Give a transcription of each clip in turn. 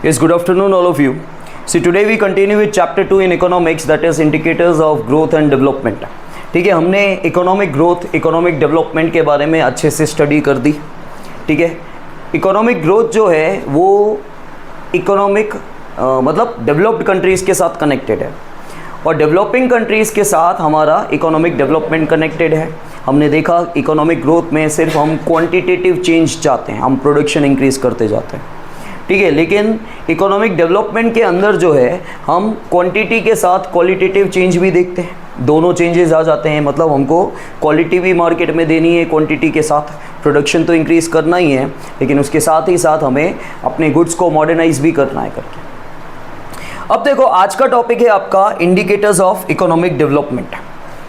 Yes, good afternoon all of you. See, today we continue with chapter 2 in economics, that is indicators of growth and development. ठीक है, हमने economic growth, economic development के बारे में अच्छे से study कर दी. ठीक है, इकोनॉमिक ग्रोथ जो है वो इकोनॉमिक मतलब डेवलप्ड कंट्रीज़ के साथ कनेक्टेड है और डेवलपिंग कंट्रीज़ के साथ हमारा इकोनॉमिक डेवलपमेंट कनेक्टेड है. हमने देखा इकोनॉमिक ग्रोथ में सिर्फ हम क्वांटिटेटिव चेंज चाहते हैं, हम प्रोडक्शन इंक्रीज़ करते जाते हैं. ठीक है, लेकिन इकोनॉमिक डेवलपमेंट के अंदर जो है हम क्वांटिटी के साथ क्वालिटेटिव चेंज भी देखते हैं. दोनों चेंजेस आ जाते हैं, मतलब हमको क्वालिटी भी मार्केट में देनी है, क्वांटिटी के साथ प्रोडक्शन तो इंक्रीज़ करना ही है, लेकिन उसके साथ ही साथ हमें अपने गुड्स को मॉडर्नाइज भी करना है करके. अब देखो, आज का टॉपिक है आपका इंडिकेटर्स ऑफ इकोनॉमिक डेवलपमेंट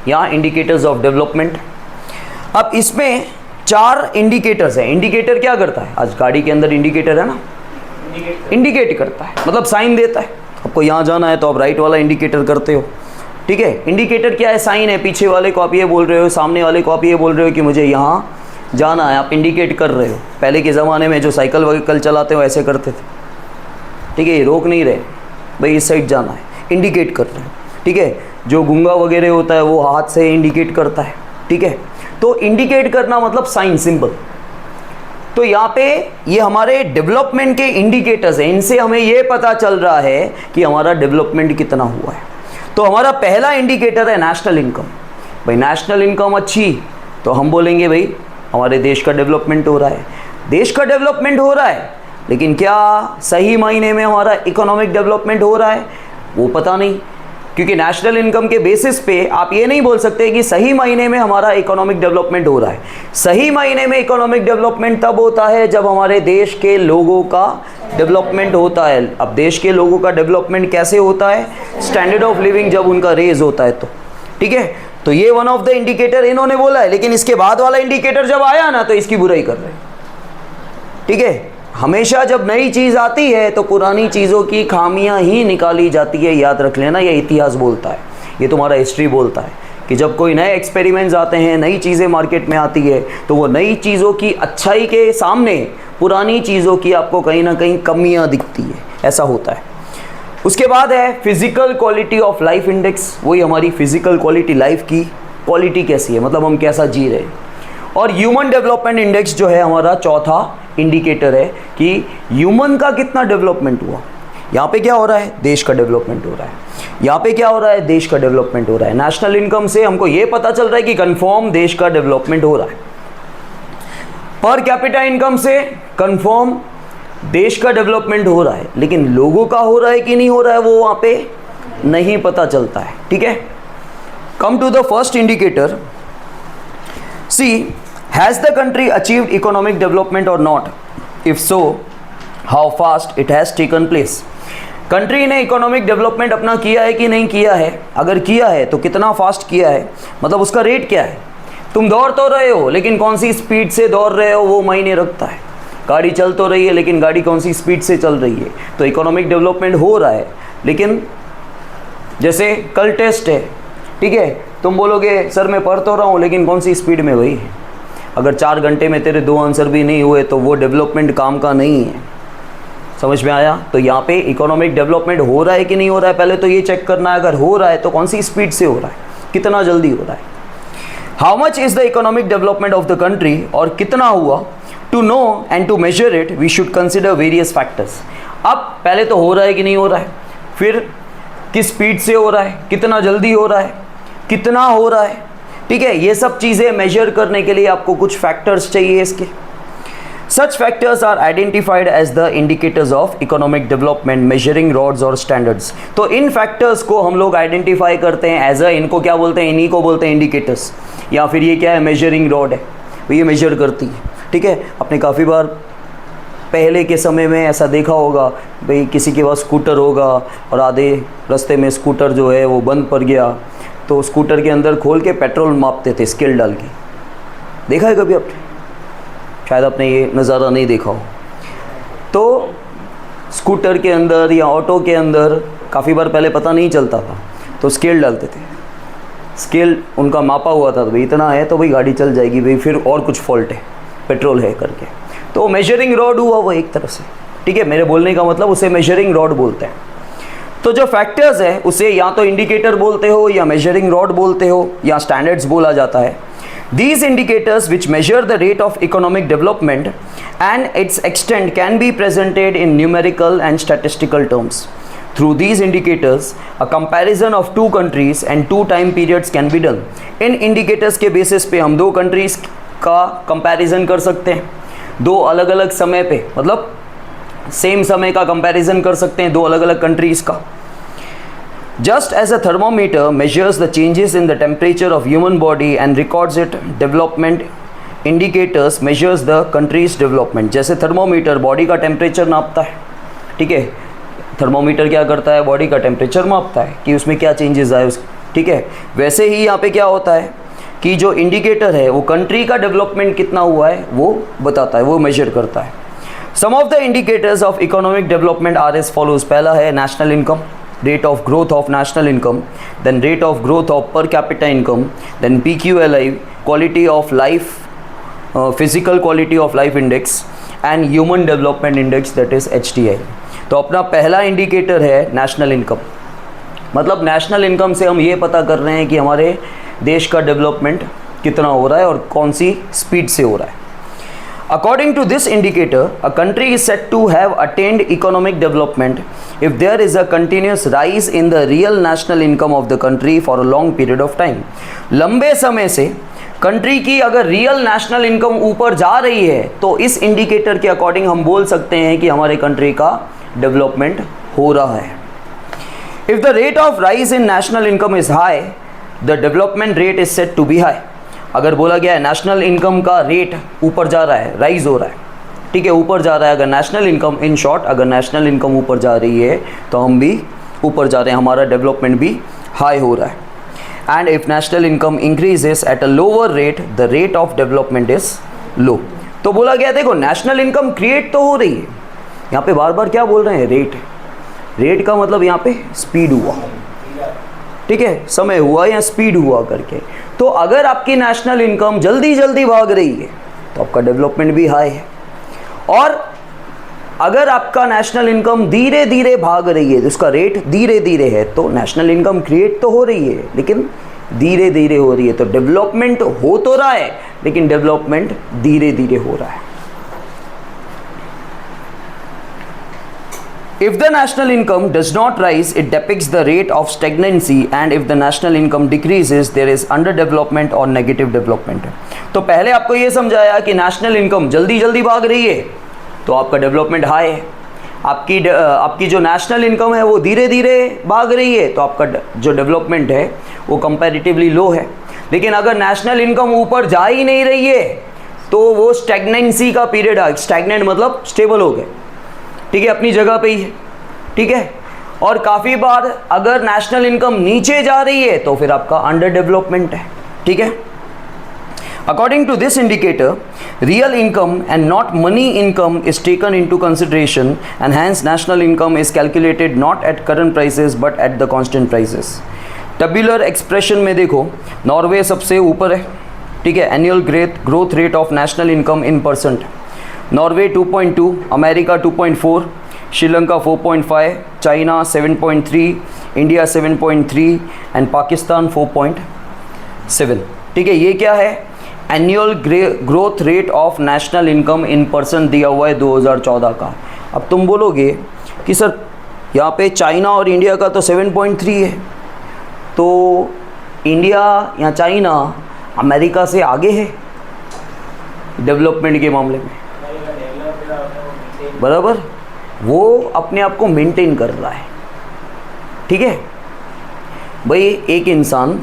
या इंडिकेटर्स ऑफ डेवलपमेंट. अब इसमें 4 इंडिकेटर्स हैं. इंडिकेटर क्या करता है? आज गाड़ी के अंदर इंडिकेटर है ना, इंडिकेट करता है, मतलब साइन देता है. आपको यहाँ जाना है तो आप राइट वाला इंडिकेटर करते हो. ठीक है, इंडिकेटर क्या है? साइन है. पीछे वाले को आप ये बोल रहे हो, सामने वाले को आप ये बोल रहे हो कि मुझे यहाँ जाना है, आप इंडिकेट कर रहे हो. पहले के ज़माने में जो साइकिल वाइकल चलाते हो ऐसे करते थे. ठीक है, ये रोक नहीं रहे भाई, इस साइड जाना है, इंडिकेट कर रहे हैं. ठीक है, जो गूंगा वगैरह होता है वो हाथ से इंडिकेट करता है. ठीक है, तो इंडिकेट करना मतलब साइन, सिंपल. तो यहाँ पे ये हमारे डेवलपमेंट के इंडिकेटर्स हैं, इनसे हमें ये पता चल रहा है कि हमारा डेवलपमेंट कितना हुआ है. तो हमारा पहला इंडिकेटर है नेशनल इनकम. भाई नेशनल इनकम अच्छी तो हम बोलेंगे भाई हमारे देश का डेवलपमेंट हो रहा है. देश का डेवलपमेंट हो रहा है, लेकिन क्या सही मायने में हमारा इकोनॉमिक डेवलपमेंट हो रहा है वो पता नहीं, क्योंकि नेशनल इनकम के बेसिस पे आप ये नहीं बोल सकते कि सही मायने में हमारा इकोनॉमिक डेवलपमेंट हो रहा है. सही मायने में इकोनॉमिक डेवलपमेंट तब होता है जब हमारे देश के लोगों का डेवलपमेंट होता है. अब देश के लोगों का डेवलपमेंट कैसे होता है? स्टैंडर्ड ऑफ लिविंग जब उनका रेज होता है तो. ठीक है, तो ये वन ऑफ द इंडिकेटर इन्होंने बोला है, लेकिन इसके बाद वाला इंडिकेटर जब आया ना तो इसकी बुराई कर रहे हैं. ठीक है, हमेशा जब नई चीज़ आती है तो पुरानी चीज़ों की खामियां ही निकाली जाती है. याद रख लेना, ये इतिहास बोलता है, ये तुम्हारा हिस्ट्री बोलता है कि जब कोई नए एक्सपेरिमेंट्स आते हैं, नई चीज़ें मार्केट में आती है, तो वो नई चीज़ों की अच्छाई के सामने पुरानी चीज़ों की आपको कहीं ना कहीं कमियां दिखती है. ऐसा होता है. उसके बाद है physical quality of life index. वही हमारी फिजिकल क्वालिटी, लाइफ की क्वालिटी कैसी है, मतलब हम कैसा जी रहे हैं. और ह्यूमन डेवलपमेंट इंडेक्स जो है हमारा चौथा इंडिकेटर है कि ह्यूमन का कितना डेवलपमेंट हुआ. यहाँ पे क्या हो रहा है? देश का डेवलपमेंट हो रहा है. यहाँ पे क्या हो रहा है? देश का डेवलपमेंट हो रहा है. नेशनल इनकम से हमको ये पता चल रहा है कि कंफर्म देश का डेवलपमेंट हो रहा है. पर कैपिटा इनकम से कंफर्म देश का डेवलपमेंट हो रहा है, लेकिन लोगों का हो रहा है कि नहीं हो रहा है वो वहाँ पे नहीं पता चलता है. ठीक है, come to the first indicator. See, has the country achieved economic development or not? If so, how fast it has taken place? Country ने इकोनॉमिक डेवलपमेंट अपना किया है कि नहीं किया है? अगर किया है तो कितना फास्ट किया है, मतलब उसका रेट क्या है? तुम दौड़ तो रहे हो, लेकिन कौन सी स्पीड से दौड़ रहे हो वो मायने रखता है. गाड़ी चल तो रही है, लेकिन गाड़ी कौन सी स्पीड से चल रही है. तो इकोनॉमिक डेवलपमेंट हो रहा है, लेकिन जैसे कल टेस्ट है. ठीक है, तुम बोलोगे सर मैं पढ़ तो रहा हूँ, लेकिन कौन सी स्पीड में भाई? अगर 4 घंटे में तेरे 2 आंसर भी नहीं हुए तो वो डेवलपमेंट काम का नहीं है. समझ में आया? तो यहाँ पे इकोनॉमिक डेवलपमेंट हो रहा है कि नहीं हो रहा है, पहले तो ये चेक करना है. अगर हो रहा है तो कौन सी स्पीड से हो रहा है, कितना जल्दी हो रहा है. How much is the economic development of the country, और कितना हुआ. To know and to measure it we should consider various factors. अब पहले तो हो रहा है कि नहीं हो रहा है, फिर किस स्पीड से हो रहा है, कितना जल्दी हो रहा है, कितना हो रहा है. ठीक है, ये सब चीज़ें मेजर करने के लिए आपको कुछ फैक्टर्स चाहिए इसके. Such factors are identified as the indicators of economic development measuring rods और स्टैंडर्ड्स. तो इन फैक्टर्स को हम लोग आइडेंटिफाई करते हैं एज अ, इनको क्या बोलते हैं? इन्हीं को बोलते हैं इंडिकेटर्स. या फिर ये क्या है? मेजरिंग रॉड है, ये मेजर करती है. ठीक है, आपने काफ़ी बार पहले के समय में ऐसा देखा होगा, भाई किसी के पास स्कूटर होगा और आधे रास्ते में स्कूटर जो है वो बंद पड़ गया, तो स्कूटर के अंदर खोल के पेट्रोल मापते थे स्केल डाल के. देखा है कभी आपने? शायद आपने ये नज़ारा नहीं देखा हो. तो स्कूटर के अंदर या ऑटो के अंदर काफ़ी बार पहले पता नहीं चलता था, तो स्केल डालते थे. स्केल उनका मापा हुआ था, तो भाई इतना है तो भाई गाड़ी चल जाएगी, भाई फिर और कुछ फॉल्ट है, पेट्रोल है करके. तो मेजरिंग रॉड हुआ वो एक तरह से. ठीक है, मेरे बोलने का मतलब उसे मेजरिंग रॉड बोलते हैं। तो जो फैक्टर्स है उसे या तो इंडिकेटर बोलते हो या मेजरिंग रॉड बोलते हो या स्टैंडर्ड्स बोला जाता है। These indicators which measure the rate of economic development and its extent can be presented in numerical and statistical terms. Through these indicators, a comparison of two countries and two time periods can be done. In indicators के basis पे हम दो countries का comparison कर सकते हैं, दो अलग अलग समय पे, मतलब सेम समय का कंपैरिजन कर सकते हैं दो अलग अलग कंट्रीज का। Just as a thermometer measures the changes in the temperature of human body and records its development, indicators measures the country's development. जैसे थर्मोमीटर बॉडी का टेम्परेचर नापता है, ठीक है, थर्मोमीटर क्या करता है, बॉडी का टेम्परेचर मापता है कि उसमें क्या चेंजेस आए उस, ठीक है। वैसे ही यहाँ पे क्या होता है कि जो इंडिकेटर है वो कंट्री का डेवलपमेंट कितना हुआ है वो बताता है, वो मेजर करता है। Some of the indicators of economic development are as follows. पहला है national income, rate of growth of national income, then rate of growth of per capita income, then PQLI, quality of life, physical quality of life index and human development index, that is HDI। तो अपना पहला indicator है national income, मतलब national income से हम ये पता कर रहे हैं कि हमारे देश का डेवलपमेंट कितना हो रहा है और कौन सी स्पीड से हो रहा है। According to this indicator, a country is said to have attained economic development if there is a continuous rise in the real national income of the country for a long period of time। लंबे समय से country की अगर real national income ऊपर जा रही है तो इस इंडिकेटर के अकॉर्डिंग हम बोल सकते हैं कि हमारे कंट्री का डेवलपमेंट हो रहा है। If the rate of rise in national income is high, the development rate is said to be high। अगर बोला गया है नेशनल इनकम का रेट ऊपर जा रहा है, राइज हो रहा है, ठीक है, ऊपर जा रहा है, अगर नेशनल इनकम, इन शॉर्ट अगर नेशनल इनकम ऊपर जा रही है तो हम भी ऊपर जा रहे हैं, हमारा डेवलपमेंट भी हाई हो रहा है। And if national income increases at a lower rate, the rate of development is low. तो बोला गया देखो नेशनल इनकम क्रिएट तो हो रही है, यहाँ पे बार बार क्या बोल रहे हैं, रेट। रेट का मतलब यहाँ पे स्पीड हुआ, ठीक है, समय हुआ या स्पीड हुआ करके। तो अगर आपकी नेशनल इनकम जल्दी जल्दी भाग रही है तो आपका डेवलपमेंट भी हाई है, और अगर आपका नेशनल इनकम धीरे धीरे भाग रही है तो उसका रेट धीरे धीरे है, तो नेशनल इनकम क्रिएट तो हो रही है लेकिन धीरे धीरे हो रही है, तो डेवलपमेंट हो तो रहा है लेकिन डेवलपमेंट धीरे धीरे हो रहा है। If the national income does not rise, it depicts the rate of stagnancy, and if the national income decreases, there is underdevelopment or negative development। तो पहले आपको ये समझाया कि नेशनल इनकम जल्दी जल्दी भाग रही है तो आपका डेवलपमेंट हाई है, आपकी जो नेशनल इनकम है वो धीरे धीरे भाग रही है तो आपका जो डेवलपमेंट है वो कंपैरेटिवली लो है। लेकिन अगर नेशनल इनकम ऊपर जा ही नहीं रही है तो वो स्टैग्नेंसी का पीरियड आ, स्टैग्नेंट मतलब स्टेबल हो गए, ठीक है, अपनी जगह पे ही है, ठीक है। और काफ़ी बार अगर नेशनल इनकम नीचे जा रही है तो फिर आपका अंडर डेवलपमेंट है, ठीक है। According to this indicator, real income and not money income is taken into consideration and hence national income is calculated not at current prices but at the constant prices. Tabular expression में देखो Norway सबसे ऊपर है, ठीक है, annual growth rate of national income in percent. Norway 2.2, America 2.4, Sri Lanka 4.5, China 7.3, India 7.3 and Pakistan 4.7, ठीक है। ये क्या है, annual growth rate of national income in percent दिया हुआ है 2014 का। अब तुम बोलोगे कि सर यहाँ पे चाइना और इंडिया का तो 7.3 है, तो इंडिया या चाइना अमेरिका से आगे है डेवलपमेंट के मामले में, बराबर, वो अपने आप को मेंटेन कर रहा है, ठीक है भाई। एक इंसान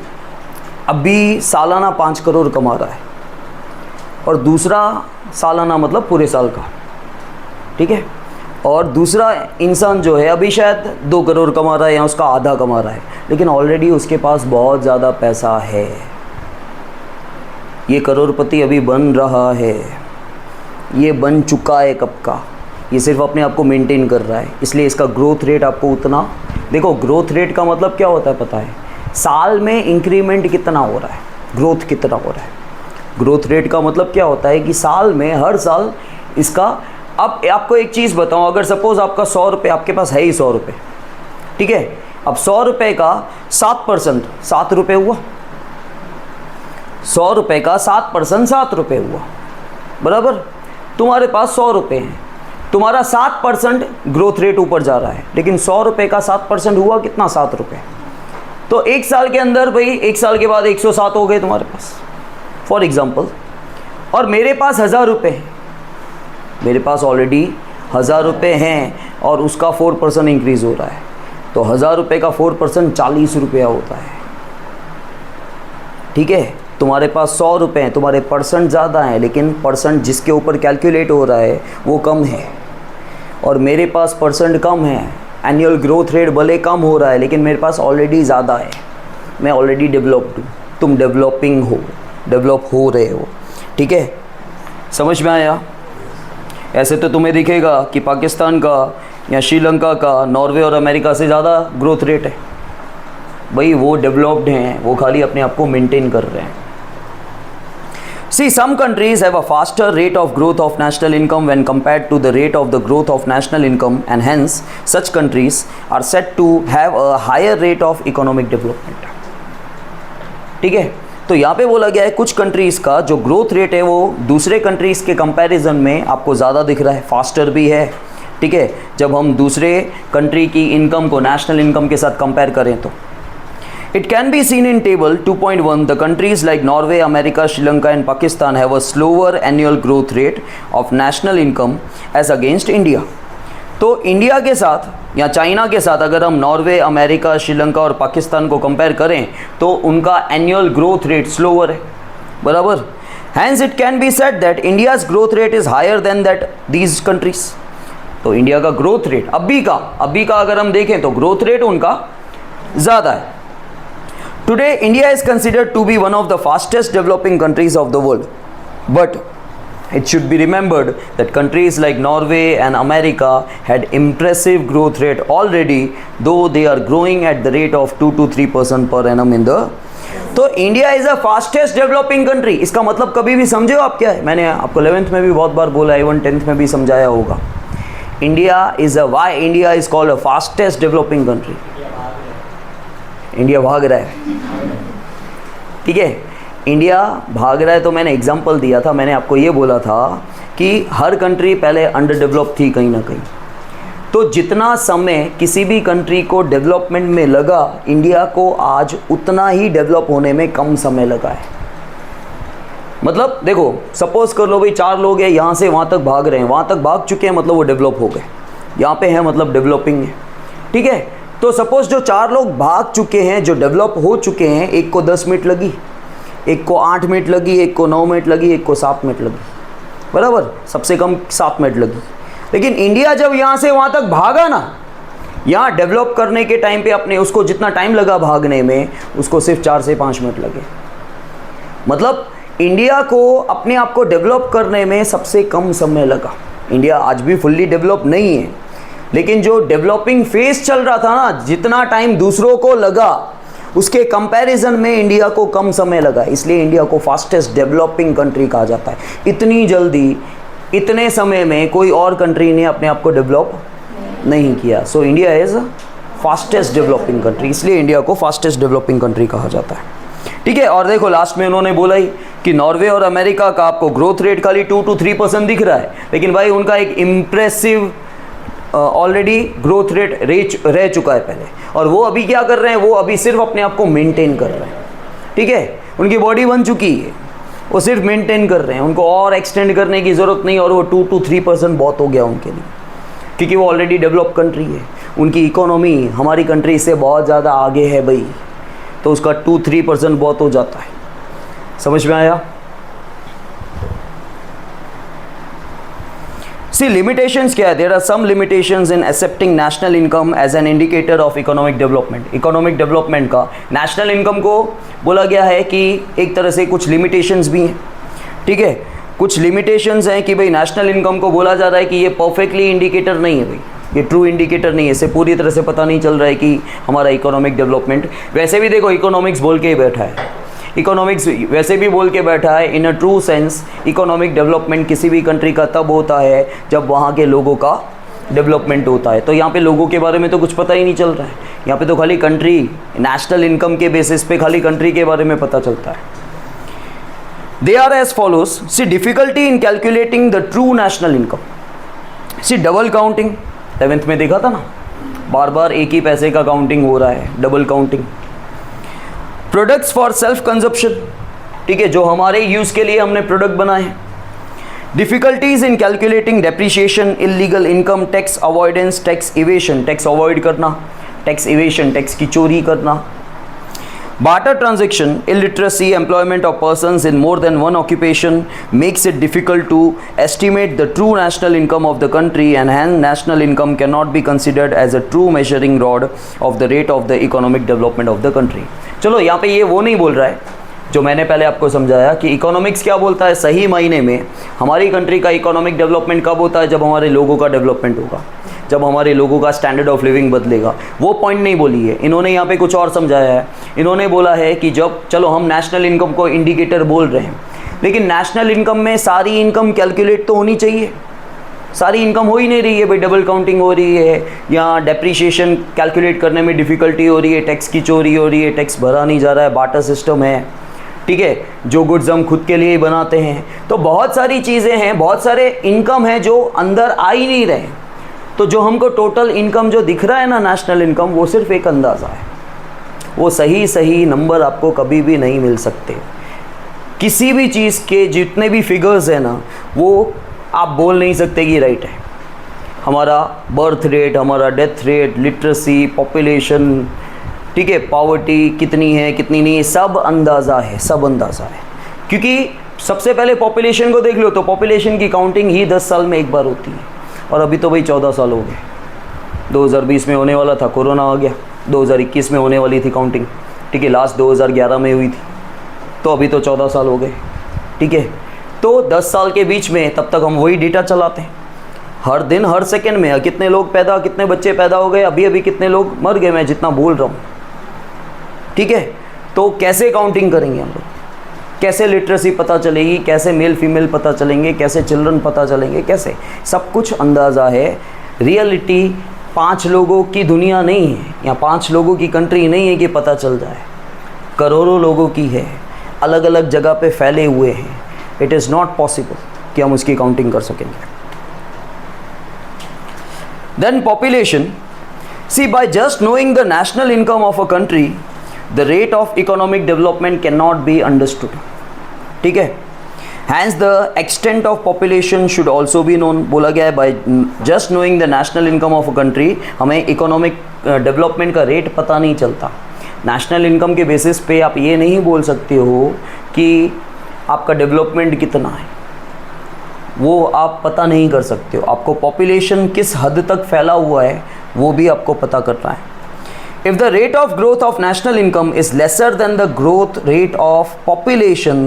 अभी सालाना 5 करोड़ कमा रहा है और दूसरा सालाना मतलब पूरे साल का, ठीक है, और दूसरा इंसान जो है अभी शायद 2 करोड़ कमा रहा है या उसका आधा कमा रहा है, लेकिन ऑलरेडी उसके पास बहुत ज़्यादा पैसा है, ये करोड़पति अभी बन रहा है, ये बन चुका है कब का, ये सिर्फ अपने आप को मेंटेन कर रहा है, इसलिए इसका ग्रोथ रेट आपको उतना, देखो ग्रोथ रेट का मतलब क्या होता है पता है, साल में इंक्रीमेंट कितना हो रहा है, ग्रोथ कितना हो रहा है। ग्रोथ रेट का मतलब क्या होता है कि साल में हर साल इसका अब आपको एक चीज़ बताऊं, अगर सपोज आपका 100 रुपये आपके पास है ही 100 रुपये, ठीक है, अब 100 रुपये का 7% 7 रुपये हुआ, 100 रुपये का 7% 7 रुपये हुआ, बराबर। तुम्हारे पास 100 रुपये हैं, तुम्हारा 7% ग्रोथ रेट ऊपर जा रहा है, लेकिन 100 रुपये का 7% हुआ कितना, 7 रुपये। तो एक साल के अंदर भाई, एक साल के बाद 107 हो गए तुम्हारे पास फॉर एग्जाम्पल। और मेरे पास 1000 रुपये हैं, मेरे पास ऑलरेडी 1000 रुपये हैं और उसका 4% इंक्रीज़ हो रहा है, तो 1000 रुपये का 4% 40 रुपया होता है, ठीक है। तुम्हारे पास 100 रुपये हैं, तुम्हारे परसेंट ज़्यादा हैं, लेकिन परसेंट जिसके ऊपर कैलकुलेट हो रहा है वो कम है, और मेरे पास परसेंट कम है, एनुअल ग्रोथ रेट भले कम हो रहा है, लेकिन मेरे पास ऑलरेडी ज़्यादा है, मैं ऑलरेडी डेवलप्ड हूँ, तुम डेवलपिंग हो, डेवलप हो रहे हो, ठीक है। समझ में आया? ऐसे तो तुम्हें दिखेगा कि पाकिस्तान का या श्रीलंका का नॉर्वे और अमेरिका से ज़्यादा ग्रोथ रेट है, भाई वो डेवलप्ड हैं, वो खाली अपने आप को मेंटेन कर रहे हैं। See, some countries have a faster rate of growth of national income when compared to the rate of the growth of national income, and hence such countries are said to have a higher rate of economic development. ठीक है, तो यहाँ पे बोला गया है कुछ countries का जो ग्रोथ रेट है वो दूसरे कंट्रीज़ के कंपैरिजन में आपको ज़्यादा दिख रहा है, फास्टर भी है, ठीक है। जब हम दूसरे कंट्री की इनकम को नेशनल इनकम के साथ कंपेयर करें तो it can be seen in table 2.1 the countries like Norway, America, Sri Lanka and Pakistan have a slower annual growth rate of national income as against India. तो India के साथ या China के साथ अगर हम नॉर्वे, अमेरिका, श्रीलंका और पाकिस्तान को कंपेयर करें तो उनका एनुअल ग्रोथ रेट स्लोअर है, बराबर। Hence it can be said that India's growth rate is higher than that these countries. तो इंडिया का ग्रोथ रेट अभी का अगर हम देखें तो ग्रोथ रेट उनका ज़्यादा है। Today, India is considered to be one of the fastest developing countries of the world. But it should be remembered that countries like Norway and America had impressive growth rate already, though they are growing at the rate of 2 to 3% per annum in the. तो India is the fastest developing country. इसका मतलब कभी भी समझे हो आप क्या है? मैंने आपको 11th में भी बहुत बार बोला, इवन 10th में भी समझाया होगा। India is a why India is called a fastest developing country. India भाग रहा है, ठीक है, इंडिया भाग रहा है। तो मैंने एग्जांपल दिया था, मैंने आपको ये बोला था कि हर कंट्री पहले अंडर डेवलप थी कहीं ना कहीं, तो जितना समय किसी भी कंट्री को डेवलपमेंट में लगा, इंडिया को आज उतना ही डेवलप होने में कम समय लगा है। मतलब देखो, सपोज कर लो भाई 4 लोग हैं, यहाँ से वहाँ तक भाग रहे हैं, वहाँ तक भाग चुके हैं, मतलब वो डेवलप हो गए, यहाँ पे है मतलब डेवलपिंग है, ठीक है। तो सपोज जो 4 लोग भाग चुके हैं, जो डेवलप हो चुके हैं, एक को 10 मिनट लगी, एक को 8 मिनट लगी, एक को 9 मिनट लगी, एक को 7 मिनट लगी, बराबर, सबसे कम 7 मिनट लगी। लेकिन इंडिया जब यहाँ से वहाँ तक भागा ना, यहाँ डेवलप करने के टाइम पे अपने उसको जितना टाइम लगा भागने में, उसको सिर्फ 4 से 5 मिनट लगे। मतलब इंडिया को अपने आप को डेवलप करने में सबसे कम समय लगा। इंडिया आज भी फुल्ली डेवलप नहीं है, लेकिन जो डेवलपिंग फेज चल रहा था ना, जितना टाइम दूसरों को लगा उसके कंपैरिजन में इंडिया को कम समय लगा, इसलिए इंडिया को फास्टेस्ट डेवलपिंग कंट्री कहा जाता है। इतनी जल्दी इतने समय में कोई और कंट्री ने अपने आप को डेवलप नहीं किया। So India is fastest developing country, इसलिए इंडिया को फास्टेस्ट डेवलपिंग कंट्री कहा जाता है, ठीक है। और देखो लास्ट में उन्होंने बोला ही कि नॉर्वे और अमेरिका का आपको ग्रोथ रेट खाली 2 to 3% दिख रहा है, लेकिन भाई उनका एक इम्प्रेसिव ऑलरेडी ग्रोथ रेट रह चुका है पहले, और वो अभी क्या कर रहे हैं, वो अभी सिर्फ अपने आप को मेंटेन कर रहे हैं, ठीक है। उनकी बॉडी बन चुकी है, वो सिर्फ मेंटेन कर रहे हैं, उनको और एक्सटेंड करने की ज़रूरत नहीं, और वो 2 to 3% बहुत हो गया उनके लिए, क्योंकि वो ऑलरेडी डेवलप कंट्री है। उनकी इकोनॉमी हमारी कंट्री से बहुत ज़्यादा आगे है भाई, तो उसका 2-3% बहुत हो जाता है। समझ में आया? See, limitations क्या है? There are some limitations in accepting national income as an indicator of economic development. Economic development का national income को बोला गया है कि एक तरह से कुछ limitations भी हैं, ठीक है। कुछ limitations हैं कि भाई national income को बोला जा रहा है कि ये perfectly indicator नहीं है भाई, ये ट्रू इंडिकेटर नहीं है, इससे पूरी तरह से पता नहीं चल रहा है कि हमारा इकोनॉमिक डेवलपमेंट। वैसे भी देखो इकोनॉमिक्स बोल के ही बैठा है, इकोनॉमिक्स वैसे भी बोल के बैठा है, in a true sense economic development किसी भी कंट्री का तब होता है जब वहाँ के लोगों का डेवलपमेंट होता है। तो यहाँ पे लोगों के बारे में तो कुछ पता ही नहीं चल रहा है, यहाँ पे तो खाली कंट्री नेशनल इनकम के बेसिस पे खाली कंट्री के बारे में पता चलता है। They are as follows, see difficulty in calculating the true national income, see double counting, 11th में देखा था ना, बार बार एक ही पैसे का काउंटिंग हो रहा है, double counting. Products for self consumption, ठीक है, जो हमारे यूज़ के लिए हमने प्रोडक्ट बनाए हैं। Difficulties in calculating depreciation, illegal income tax avoidance, tax evasion, tax avoid करना, टैक्स इवेशन, टैक्स की चोरी करना। Barter transaction, illiteracy, employment of persons in more than one occupation makes it difficult to estimate the true national income of the country, and hence national income cannot be considered as a true measuring rod of the rate of the economic development of the country। चलो यहाँ पे ये वो नहीं बोल रहा है जो मैंने पहले आपको समझाया कि इकोनॉमिक्स क्या बोलता है, सही मायने में हमारी कंट्री का इकोनॉमिक डेवलपमेंट कब होता है, जब हमारे लोगों का डेवलपमेंट होगा, जब हमारे लोगों का स्टैंडर्ड ऑफ लिविंग बदलेगा। वो पॉइंट नहीं बोली है इन्होंने, यहाँ पे कुछ और समझाया है। इन्होंने बोला है कि जब, चलो हम नेशनल इनकम को इंडिकेटर बोल रहे हैं, लेकिन नेशनल इनकम में सारी इनकम कैलकुलेट तो होनी चाहिए, सारी इनकम हो ही नहीं रही है भाई, डबल काउंटिंग हो रही है, या डेप्रीशिएशन कैलकुलेट करने में डिफ़िकल्टी हो रही है, टैक्स की चोरी हो रही है, टैक्स भरा नहीं जा रहा है, बार्टर सिस्टम है, ठीक है, जो गुड्स हम खुद के लिए ही बनाते हैं। तो बहुत सारी चीज़ें हैं, बहुत सारे इनकम है जो अंदर आ ही नहीं रहे। तो जो हमको टोटल इनकम जो दिख रहा है ना, नेशनल इनकम, वो सिर्फ एक अंदाज़ा है, वो सही नंबर आपको कभी भी नहीं मिल सकते। किसी भी चीज़ के जितने भी फिगर्स हैं ना, वो आप बोल नहीं सकते कि राइट है। हमारा बर्थ रेट, हमारा डेथ रेट, लिटरेसी, पॉपुलेशन, ठीक है, पॉवर्टी कितनी है कितनी नहीं है, सब अंदाज़ा है, सब अंदाज़ा है। क्योंकि सबसे पहले पॉपुलेशन को देख लो, तो पॉपुलेशन की काउंटिंग ही 10 साल में एक बार होती है, और अभी तो भाई 14 साल हो गए। 2020 में होने वाला था, कोरोना आ गया, 2021 में होने वाली थी काउंटिंग, ठीक है, लास्ट 2011 में हुई थी, तो अभी तो 14 साल हो गए, ठीक है। तो 10 साल के बीच में तब तक हम वही डेटा चलाते हैं, हर दिन हर सेकंड में कितने लोग पैदा, कितने बच्चे पैदा हो गए, अभी कितने लोग मर गए, मैं जितना बोल रहा हूँ, ठीक है। तो कैसे काउंटिंग करेंगे हम लोग, कैसे लिटरेसी पता चलेगी, कैसे मेल फीमेल पता चलेंगे, कैसे चिल्ड्रन पता चलेंगे, कैसे, सब कुछ अंदाज़ा है। रियलिटी 5 लोगों की दुनिया नहीं है, या 5 लोगों की कंट्री नहीं है कि पता चल जाए, करोड़ों लोगों की है, अलग अलग जगह पे फैले हुए हैं। इट इज़ नॉट पॉसिबल कि हम उसकी काउंटिंग कर सकेंगे। Then population, see by just knowing the national income of a country the rate of economic development can not be understood, ठीक है। Hence the extent of population should also be known, बोला गया है by just knowing the national income of a country हमें economic development का rate पता नहीं चलता। नेशनल इनकम के बेसिस पे आप ये नहीं बोल सकते हो कि आपका डेवलपमेंट कितना है, वो आप पता नहीं कर सकते हो। आपको पॉपुलेशन किस हद तक फैला हुआ है वो भी आपको पता करना है। If the rate of growth of national income is lesser than the growth rate of population,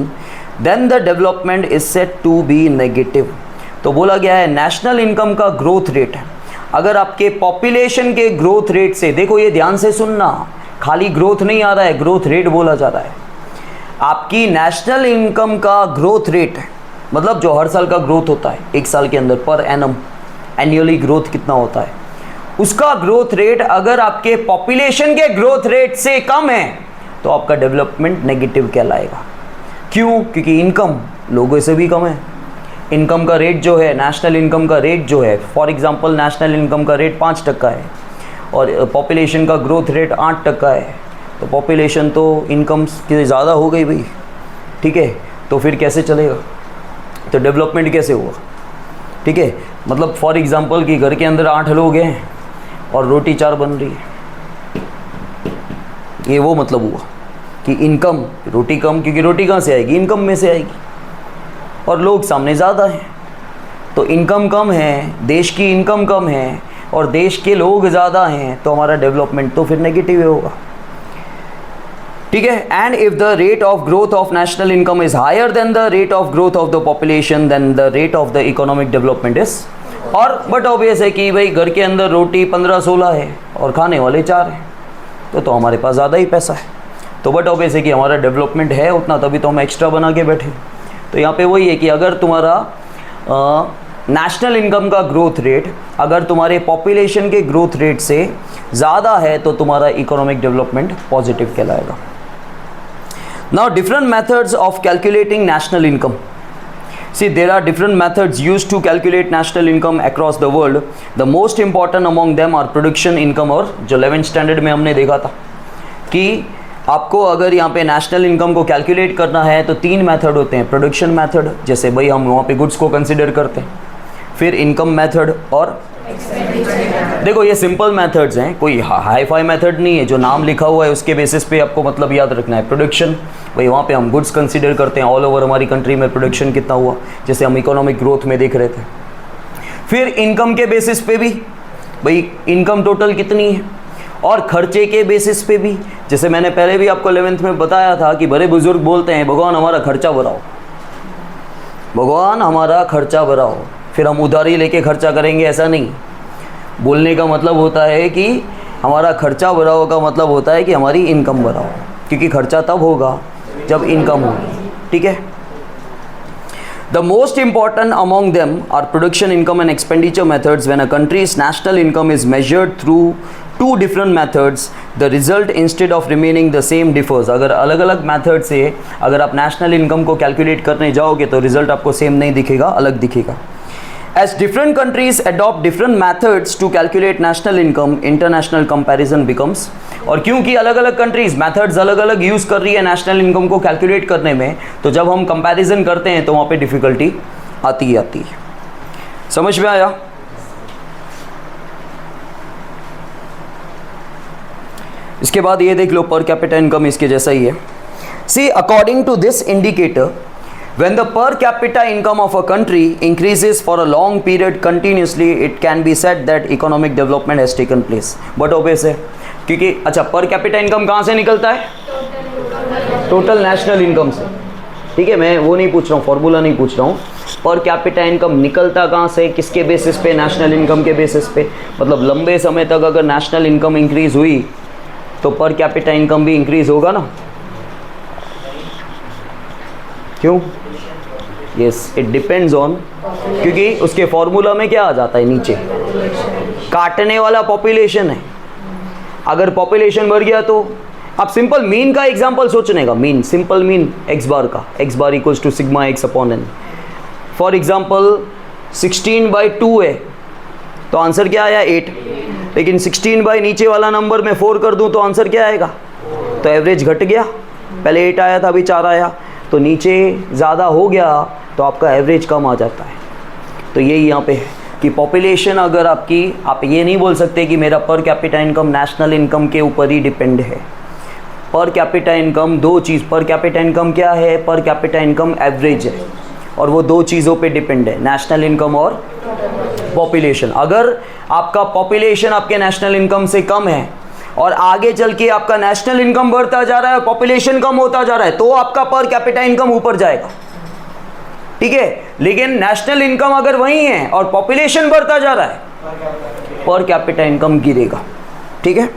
then the development is said to be negative। तो बोला गया है नेशनल इनकम का ग्रोथ रेट है, अगर आपके पॉपुलेशन के ग्रोथ रेट से, देखो ये ध्यान से सुनना, खाली ग्रोथ नहीं आ रहा है, ग्रोथ रेट बोला जा रहा है। आपकी नेशनल इनकम का ग्रोथ रेट है, मतलब जो हर साल का ग्रोथ होता है, एक साल के अंदर पर एनम, एनुअली ग्रोथ कितना होता है, उसका ग्रोथ रेट अगर आपके पॉपुलेशन के ग्रोथ रेट से कम है तो आपका डेवलपमेंट नेगेटिव कहलाएगा। क्यों? क्योंकि इनकम लोगों से भी कम है। इनकम का रेट जो है, नेशनल इनकम का रेट जो है, फॉर एग्जांपल नेशनल इनकम का रेट 5% है और पॉपुलेशन का ग्रोथ रेट 8% है, तो पॉपुलेशन तो इनकम की ज़्यादा हो गई भाई, ठीक है। तो फिर कैसे चलेगा, तो डेवलपमेंट कैसे होगा, ठीक है। मतलब फॉर एग्जांपल कि घर के अंदर 8 लोग हैं और रोटी 4 बन रही है, ये वो मतलब हुआ कि इनकम, रोटी कम, क्योंकि रोटी कहाँ से आएगी, इनकम में से आएगी, और लोग सामने ज़्यादा हैं, तो इनकम कम है, देश की इनकम कम है और देश के लोग ज़्यादा हैं, तो हमारा डेवलपमेंट तो फिर नेगेटिव होगा, ठीक है। And if the rate of growth of national income is higher than the rate of growth of the population, then the rate of the economic development is, और बट ऑब्वियस है कि भाई घर के अंदर रोटी 15-16 है और खाने वाले 4 हैं, तो हमारे पास ज़्यादा ही पैसा है, तो बट ऑब्वियस है कि हमारा डेवलपमेंट है उतना, तभी तो हम एक्स्ट्रा बना के बैठे। तो यहाँ पे वही है कि अगर तुम्हारा नेशनल इनकम का ग्रोथ रेट अगर तुम्हारे पॉपुलेशन के ग्रोथ रेट से ज़्यादा है तो तुम्हारा इकोनॉमिक डेवलपमेंट पॉजिटिव कहलाएगा। Now different methods of calculating national income. See, there are different methods used to calculate national income across the world. The most important among them are production income, और जो 11th standard में हमने देखा था कि आपको अगर यहाँ पे नेशनल इनकम को कैलकुलेट करना है तो 3 मेथड होते हैं। प्रोडक्शन मेथड, जैसे भाई हम वहाँ पे गुड्स को कंसिडर करते हैं, फिर इनकम मेथड, और देखो ये सिंपल मेथड्स हैं, कोई हाई फाई मेथड नहीं है। जो नाम लिखा हुआ है उसके बेसिस पे आपको मतलब याद रखना है। प्रोडक्शन, भाई वहाँ पे हम गुड्स कंसीडर करते हैं, ऑल ओवर हमारी कंट्री में प्रोडक्शन कितना हुआ, जैसे हम इकोनॉमिक ग्रोथ में देख रहे थे। फिर इनकम के बेसिस पे भी, भाई इनकम टोटल कितनी है, और खर्चे के बेसिस पे भी, जैसे मैंने पहले भी आपको 11th में बताया था कि बड़े बुजुर्ग बोलते हैं भगवान हमारा खर्चा बढ़ाओ, भगवान हमारा खर्चा बढ़ाओ, फिर हम उधारी लेके खर्चा करेंगे, ऐसा नहीं। बोलने का मतलब होता है कि हमारा खर्चा बढ़ाओ का मतलब होता है कि हमारी इनकम बढ़ाओ, क्योंकि खर्चा तब होगा जब इनकम होगी, ठीक है। The most important among them are production income and expenditure methods. When a country's national income is measured through 2 different methods, the result instead of remaining the same differs. अगर अलग अलग मेथड से अगर आप national income को calculate करने जाओगे तो रिजल्ट आपको सेम नहीं दिखेगा, अलग दिखेगा। As different countries adopt different methods to calculate national income, international comparison becomes। और क्योंकि अलग अलग कंट्रीज मेथड्स अलग अलग यूज़ कर रही है नेशनल इनकम को कैलकुलेट करने में, तो जब हम कंपैरिजन करते हैं तो वहाँ पे डिफ़िकल्टी आती ही आती है। समझ में आया? इसके बाद ये देख लो, पर कैपिटा इनकम इसके जैसा ही है। See, according to this indicator, when the per capita income of a country increases for a long period continuously, it can be said that economic development has taken place। But obvious है, क्योंकि अच्छा पर capita income कहाँ से निकलता है? Total national income से, ठीक है। मैं वो नहीं पूछ रहा हूँ, फॉर्मूला नहीं पूछ रहा हूँ। पर कैपिटा इनकम निकलता कहाँ से, किसके बेसिस पे? नेशनल इनकम के बेसिस पे। मतलब लंबे समय तक अगर नेशनल इनकम इंक्रीज हुई तो पर कैपिटा इनकम भी इंक्रीज होगा ना, क्यों? यस, इट डिपेंड्स ऑन, क्योंकि उसके फॉर्मूला में क्या आ जाता है नीचे, काटने वाला पॉपुलेशन है। अगर पॉपुलेशन बढ़ गया तो आप सिंपल मीन का एग्जांपल सोचने का, mean, simple mean x bar का, x bar equals to sigma x upon n. For example 16/2 है तो आंसर क्या आया? 8। लेकिन 16 बाई नीचे वाला नंबर में 4 कर दूं तो आंसर क्या आएगा? तो एवरेज घट गया, पहले 8 आया था अभी 4 आया, तो नीचे ज़्यादा हो गया तो आपका एवरेज कम आ जाता है। तो यही यहाँ पे है कि पॉपुलेशन अगर आपकी, आप ये नहीं बोल सकते कि मेरा पर कैपिटा इनकम नेशनल इनकम के ऊपर ही डिपेंड है। पर कैपिटा इनकम 2 चीज़, पर कैपिटा इनकम क्या है? पर कैपिटा इनकम एवरेज है, और वो 2 चीज़ों पे डिपेंड है, नेशनल इनकम और पॉपुलेशन। अगर आपका पॉपुलेशन आपके नेशनल इनकम से कम है और आगे चल के आपका नेशनल इनकम बढ़ता जा रहा है और पॉपुलेशन कम होता जा रहा है, तो आपका पर कैपिटा इनकम ऊपर जाएगा, ठीक है। लेकिन नेशनल इनकम अगर वही है और पॉपुलेशन बढ़ता जा रहा है, पर कैपिटा इनकम गिरेगा, ठीक है।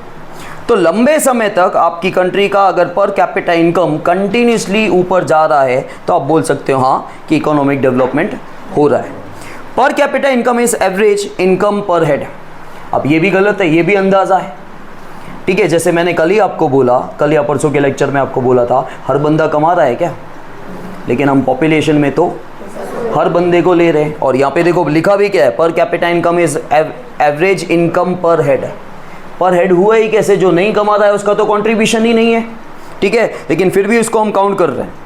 तो लंबे समय तक आपकी कंट्री का अगर पर कैपिटा इनकम कंटिन्यूसली ऊपर जा रहा है तो आप बोल सकते हो हाँ कि इकोनॉमिक डेवलपमेंट हो रहा है। पर capita income is average income पर हेड। अब ये भी गलत है, ये भी अंदाज़ा है, ठीक है। जैसे मैंने कल ही आपको बोला, कल या परसों के लेक्चर में आपको बोला था, हर बंदा कमा रहा है क्या? लेकिन हम पॉपुलेशन में तो हर बंदे को ले रहे हैं। और यहाँ पे देखो लिखा भी क्या है, पर capita income is average income पर हेड। पर हेड हुआ ही कैसे? जो नहीं कमा रहा है उसका तो कंट्रीब्यूशन ही नहीं है, ठीक है, लेकिन फिर भी उसको हम काउंट कर रहे हैं।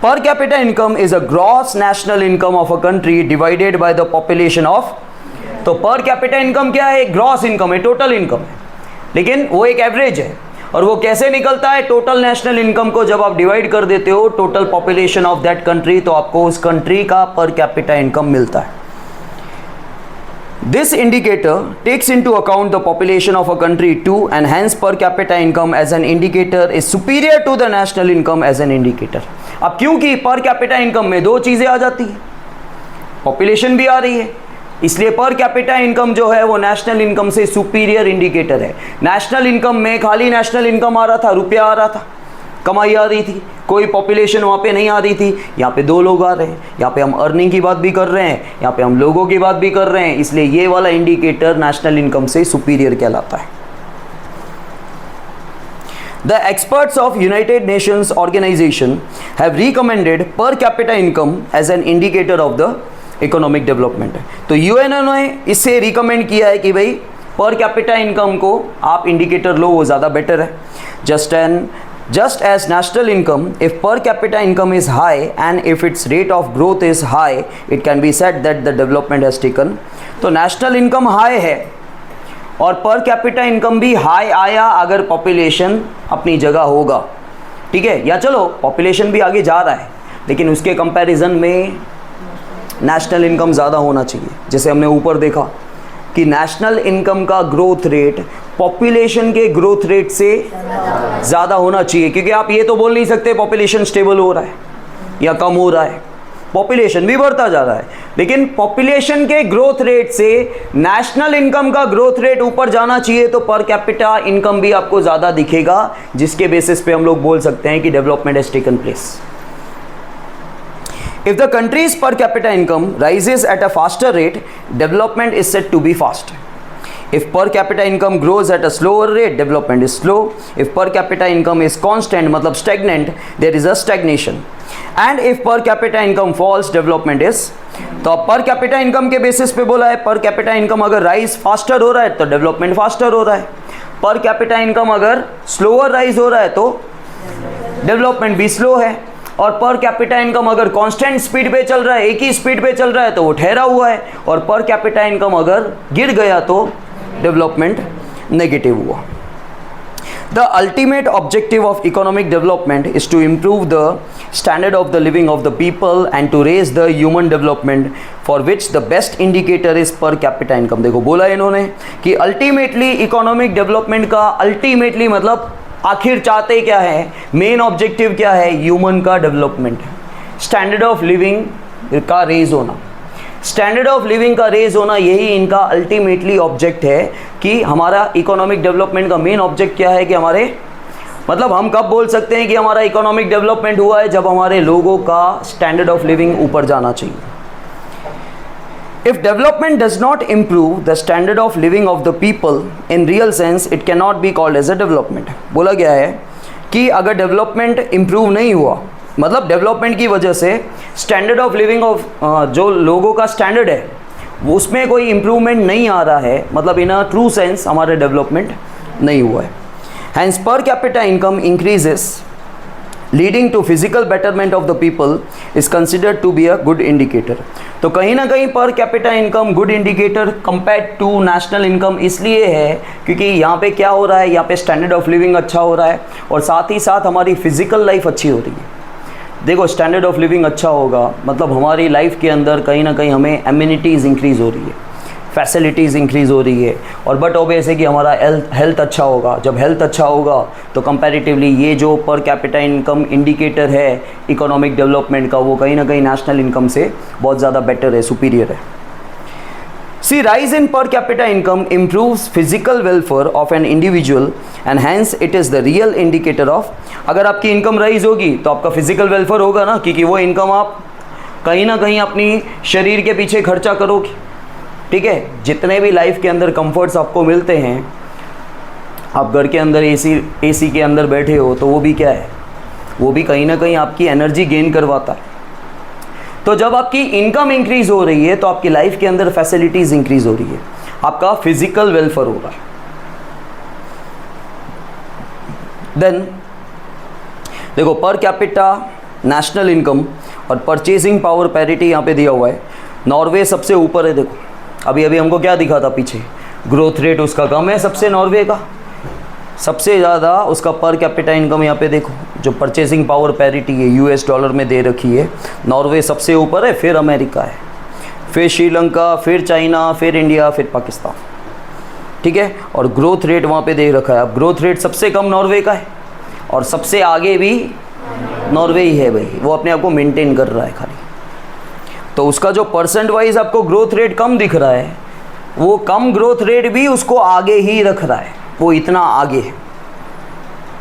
पर capita income is a gross national income of a country divided by the population of. तो पर कैपिटा इनकम क्या है? ग्रॉस इनकम है, टोटल इनकम है, लेकिन वो एक एवरेज है। और वो कैसे निकलता है? टोटल नेशनल इनकम को जब आप डिवाइड कर देते हो total population of that country, तो आपको उस कंट्री का पर कैपिटा इनकम मिलता है। This indicator takes into account the population of a country too, and hence per capita income as an indicator is superior to the national income as an indicator। अब क्योंकि पर capita income में 2 चीज़ें आ जाती हैं, population भी आ रही है, इसलिए पर कैपिटा इनकम जो है वो नेशनल इनकम से सुपीरियर इंडिकेटर है। नेशनल इनकम में खाली नेशनल इनकम आ रहा था, रुपया आ रहा था, कमाई आ रही थी, कोई पॉपुलेशन वहाँ पे नहीं आ रही थी। यहाँ पे 2 लोग आ रहे हैं, यहाँ पे हम अर्निंग की बात भी कर रहे हैं, यहाँ पे हम लोगों की बात भी कर रहे हैं, इसलिए ये वाला इंडिकेटर नेशनल इनकम से सुपीरियर कहलाता है। The experts of United Nations Organization have recommended per capita income as an indicator of the economic development। तो UN ने इससे रिकमेंड किया है कि भाई पर कैपिटा इनकम को आप इंडिकेटर लो, वो ज़्यादा बेटर है। Just as national income, if per capita income is high and if its rate of growth is high, it can be said that the development has taken। तो national income high है और per capita income भी high आया अगर population अपनी जगह होगा, ठीक है। या चलो पॉपुलेशन भी आगे जा रहा है, लेकिन उसके कंपैरिजन में नेशनल इनकम ज़्यादा होना चाहिए। जैसे हमने ऊपर देखा कि नेशनल इनकम का ग्रोथ रेट पॉपुलेशन के ग्रोथ रेट से ज़्यादा होना चाहिए, क्योंकि आप ये तो बोल नहीं सकते पॉपुलेशन स्टेबल हो रहा है या कम हो रहा है, पॉपुलेशन भी बढ़ता जा रहा है, लेकिन पॉपुलेशन के ग्रोथ रेट से नेशनल इनकम का ग्रोथ रेट ऊपर जाना चाहिए, तो पर कैपिटा इनकम भी आपको ज़्यादा दिखेगा, जिसके बेसिस पे हम लोग बोल सकते हैं कि development has taken place. If the country's per capita income rises at a faster rate, development is said to be fast. If per capita income grows at a slower rate, development is slow. If per capita income is constant, मतलब stagnant, there is a stagnation. And if per capita income falls, development is। तो अब per capita income के basis पे बोला है, per capita income अगर rise faster हो रहा है तो development faster हो रहा है, per capita income अगर slower rise हो रहा है तो development भी slow है, और पर कैपिटा इनकम अगर कांस्टेंट स्पीड पे चल रहा है, एक ही स्पीड पे चल रहा है, तो वो ठहरा हुआ है, और पर कैपिटा इनकम अगर गिर गया तो डेवलपमेंट नेगेटिव हुआ। The ultimate objective of economic development is to improve the standard of the living of the people and to raise the human development for which the best indicator is per capita income. देखो बोला इन्होंने कि ultimately economic development का ultimately मतलब आखिर चाहते क्या है, मेन ऑब्जेक्टिव क्या है, ह्यूमन का डेवलपमेंट, स्टैंडर्ड ऑफ लिविंग का रेज होना, स्टैंडर्ड ऑफ लिविंग का रेज होना, यही इनका अल्टीमेटली ऑब्जेक्ट है। कि हमारा इकोनॉमिक डेवलपमेंट का मेन ऑब्जेक्ट क्या है, कि हमारे मतलब हम कब बोल सकते हैं कि हमारा इकोनॉमिक डेवलपमेंट हुआ है, जब हमारे लोगों का स्टैंडर्ड ऑफ लिविंग ऊपर जाना चाहिए। If development does not improve the standard of living of the people in real sense, it cannot be called as a development। बोला गया है कि अगर डेवलपमेंट इम्प्रूव नहीं हुआ, मतलब डेवलपमेंट की वजह से स्टैंडर्ड ऑफ लिविंग ऑफ जो लोगों का स्टैंडर्ड है वो उसमें कोई इम्प्रूवमेंट नहीं आ रहा है, मतलब इन अ ट्रू सेंस हमारा डेवलपमेंट नहीं हुआ है। Hence per capita income increases leading to physical betterment of the people is considered to be a good indicator. तो कहीं ना कहीं per capita income good indicator compare to national income इसलिए है क्योंकि यहाँ पे क्या हो रहा है, यहाँ पे स्टैंडर्ड ऑफ लिविंग अच्छा हो रहा है और साथ ही साथ हमारी फिजिकल लाइफ अच्छी हो रही है। देखो स्टैंडर्ड ऑफ लिविंग अच्छा होगा मतलब हमारी लाइफ के अंदर कहीं ना कहीं हमें एम्यूनिटीज़ इंक्रीज़ हो रही है, फैसिलिटीज़ इंक्रीज़ हो रही है, और बट ऑब्वियस है कि हमारा हेल्थ अच्छा होगा। जब हेल्थ अच्छा होगा तो कंपैरेटिवली ये जो पर कैपिटा इनकम इंडिकेटर है इकोनॉमिक डेवलपमेंट का, वो कहीं ना कहीं नेशनल इनकम से बहुत ज़्यादा बेटर है, सुपीरियर है। सी rise in per capita income improves physical welfare of an individual and hence it is the real indicator of. अगर आपकी इनकम राइज होगी तो आपका फिजिकल वेलफेयर होगा ना, क्योंकि वो इनकम आप कहीं ना कहीं अपनी शरीर के पीछे खर्चा करोगे, ठीक है। जितने भी लाइफ के अंदर कंफर्ट्स आपको मिलते हैं, आप घर के अंदर एसी के अंदर बैठे हो तो वो भी क्या है, वो भी कहीं ना कहीं आपकी एनर्जी गेन करवाता है। तो जब आपकी इनकम इंक्रीज़ हो रही है तो आपकी लाइफ के अंदर फैसिलिटीज़ इंक्रीज़ हो रही है, आपका फिजिकल वेलफेयर हो रहा है। देन देखो पर कैपिटा नेशनल इनकम और परचेजिंग पावर पैरिटी यहाँ पे दिया हुआ है। नॉर्वे सबसे ऊपर है। देखो अभी अभी हमको क्या दिखा था पीछे, ग्रोथ रेट उसका कम है सबसे, नॉर्वे का सबसे ज़्यादा उसका पर कैपिटा इनकम यहाँ पे देखो जो परचेसिंग पावर पैरिटी है यूएस डॉलर में दे रखी है, नॉर्वे सबसे ऊपर है, फिर अमेरिका है, फिर श्रीलंका, फिर चाइना, फिर इंडिया, फिर पाकिस्तान, ठीक है। और ग्रोथ रेट वहाँ पे दे रखा है। अब ग्रोथ रेट सबसे कम नॉर्वे का है और सबसे आगे भी नॉर्वे ही है भाई, वो अपने आप को मेनटेन कर रहा है खाली। तो उसका जो परसेंट वाइज आपको ग्रोथ रेट कम दिख रहा है, वो कम ग्रोथ रेट भी उसको आगे ही रख रहा है, वो इतना आगे है।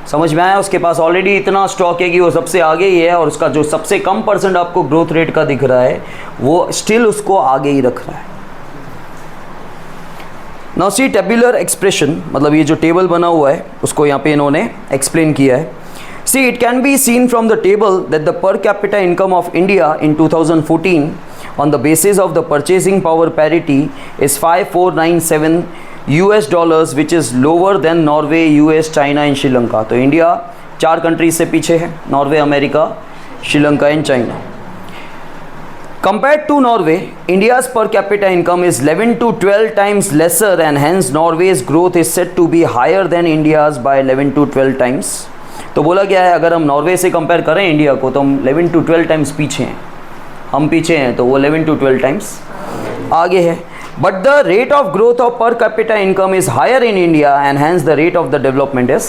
समझ में आया? उसके पास ऑलरेडी इतना स्टॉक है कि वो सबसे आगे ही है, और उसका जो सबसे कम % आपको ग्रोथ रेट का दिख रहा है वो स्टिल उसको आगे ही रख रहा है। नाउ सी टेबुलर एक्सप्रेशन, मतलब ये जो टेबल बना हुआ है उसको यहाँ पे इन्होंने एक्सप्लेन किया है। See it can be seen from the table that the per capita income of India in 2014 on the basis of the purchasing power parity is $5497 which is lower than Norway, US, China and Sri Lanka। तो India 4 countries से पीछे है, Norway, America, Sri Lanka and China. Compared to Norway, India's per capita income is 11 to 12 times lesser and hence Norway's growth is said to be higher than India's by 11 to 12 times। तो बोला गया है अगर हम Norway से कंपेयर करें India को तो हम 11 to 12 टाइम्स पीछे हैं, हम पीछे हैं तो वो 11 to 12 टाइम्स आगे है। But the rate of growth of per capita income is higher in India and hence the rate of the development is.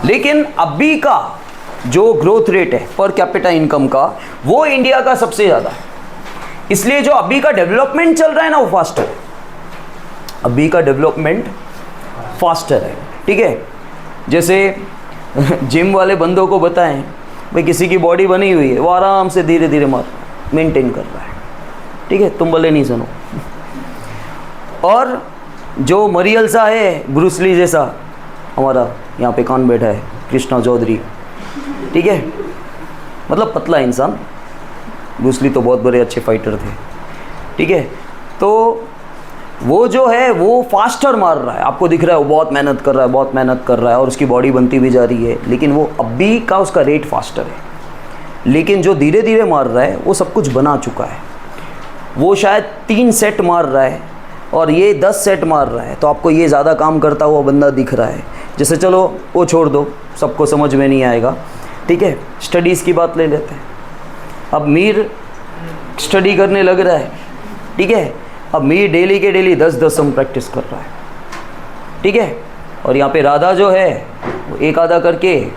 लेकिन अभी का जो ग्रोथ रेट है पर कैपिटा इनकम का वो इंडिया का सबसे ज़्यादा है, इसलिए जो अभी का डेवलपमेंट चल रहा है ना वो फास्टर है, अभी का डेवलपमेंट फास्टर है। ठीक है, जैसे जिम वाले बंदों को बताएं भाई किसी की बॉडी बनी हुई है वो आराम से धीरे धीरे मेंटेन कर रहा है, ठीक है, तुम भले नहीं सुनो। और जो मरियल सा है ब्रूसली जैसा, हमारा यहाँ पे कौन बैठा है, कृष्णा चौधरी, ठीक है, मतलब पतला इंसान, ब्रूसली तो बहुत बड़े अच्छे फाइटर थे, ठीक है, तो वो जो है वो फास्टर मार रहा है, आपको दिख रहा है वो बहुत मेहनत कर रहा है, बहुत मेहनत कर रहा है और उसकी बॉडी बनती भी जा रही है, लेकिन वो अभी का उसका रेट फास्टर है। लेकिन जो धीरे धीरे मार रहा है वो सब कुछ बना चुका है, वो शायद 3 सेट मार रहा है और ये 10 सेट मार रहा है, तो आपको ये ज़्यादा काम करता हुआ बंदा दिख रहा है। जैसे चलो वो छोड़ दो, सबको समझ में नहीं आएगा, ठीक है, स्टडीज़ की बात ले लेते हैं। अब मीर स्टडी करने लग रहा है, ठीक है, अब मीर डेली के डेली 10-10 सम प्रैक्टिस कर रहा है, ठीक है, और यहाँ पे राधा जो है वो एक आधा करके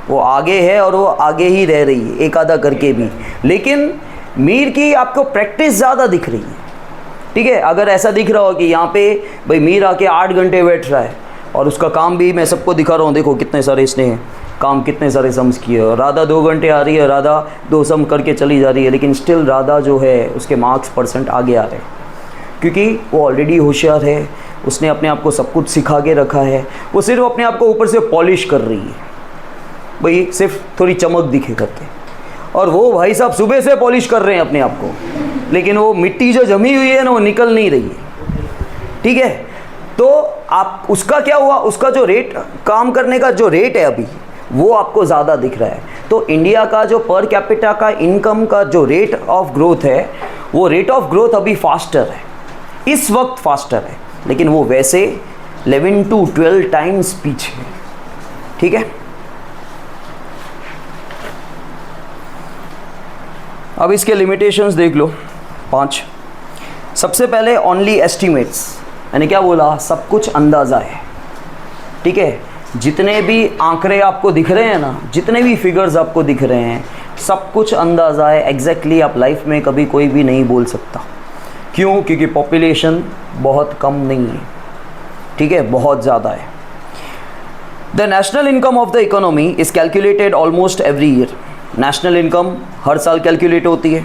वो आगे है और वो आगे ही रह रही है एक आधा करके भी, लेकिन मीर की आपको प्रैक्टिस ज़्यादा दिख रही है, ठीक है। अगर ऐसा दिख रहा हो कि यहाँ पे भाई मीर आके 8 घंटे बैठ रहा है और उसका काम भी मैं सबको दिखा रहा हूँ, देखो कितने सारे इसने काम, कितने सारे सम्स किए, और राधा 2 घंटे आ रही है, राधा 2 सम करके चली जा रही है, लेकिन स्टिल राधा जो है उसके मार्क्स % आगे आ रहे हैं, क्योंकि वो ऑलरेडी होशियार है, उसने अपने आप को सब कुछ सिखा के रखा है, वो सिर्फ अपने आप को ऊपर से पॉलिश कर रही है, भाई सिर्फ थोड़ी चमक दिखे करके, और वो भाई साहब सुबह से पॉलिश कर रहे हैं अपने आप को, लेकिन वो मिट्टी जो जमी हुई है ना वो निकल नहीं रही है, ठीक है। तो आप उसका क्या हुआ, उसका जो रेट, काम करने का जो रेट है अभी वो आपको ज़्यादा दिख रहा है। तो इंडिया का जो पर कैपिटा का इनकम का जो रेट ऑफ ग्रोथ है वो रेट ऑफ ग्रोथ अभी फास्टर है, इस वक्त फास्टर है, लेकिन वो वैसे 11 to 12 टाइम्स पीछे है, ठीक है। अब इसके लिमिटेशंस देख लो 5। सबसे पहले ओनली एस्टिमेट्स, मैंने क्या बोला, सब कुछ अंदाज़ा है, ठीक है। जितने भी आंकड़े आपको दिख रहे हैं ना, जितने भी फिगर्स आपको दिख रहे हैं, सब कुछ अंदाज़ा है, एग्जैक्टली आप लाइफ में कभी कोई भी नहीं बोल सकता। क्यों? क्योंकि पॉपुलेशन बहुत कम नहीं है, ठीक है, बहुत ज़्यादा है। The national income of the economy is calculated almost every year. National income हर साल कैलकुलेट होती है,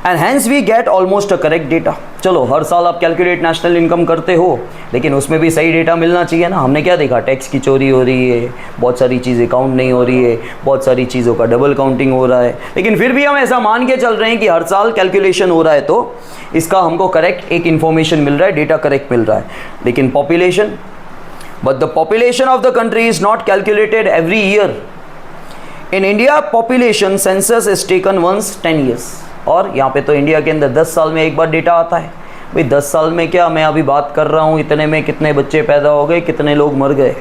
and hence we get almost a correct data. चलो हर साल आप कैलकुलेट नेशनल इनकम करते हो, लेकिन उसमें भी सही डेटा मिलना चाहिए ना। हमने क्या देखा, टैक्स की चोरी हो रही है, बहुत सारी चीज़ें काउंट नहीं हो रही है, बहुत सारी चीज़ों का डबल काउंटिंग हो रहा है, लेकिन फिर भी हम ऐसा मान के चल रहे हैं कि हर साल कैलकुलेशन हो रहा है तो इसका हमको करेक्ट एक इन्फॉर्मेशन मिल रहा है, डेटा करेक्ट मिल रहा है। लेकिन population, but the population of the country is not calculated every year. In India population census is taken once 10 years, और यहाँ पे तो इंडिया के अंदर 10 साल में एक बार डेटा आता है। भाई 10 साल में क्या, मैं अभी बात कर रहा हूँ इतने में कितने बच्चे पैदा हो गए, कितने लोग मर गए,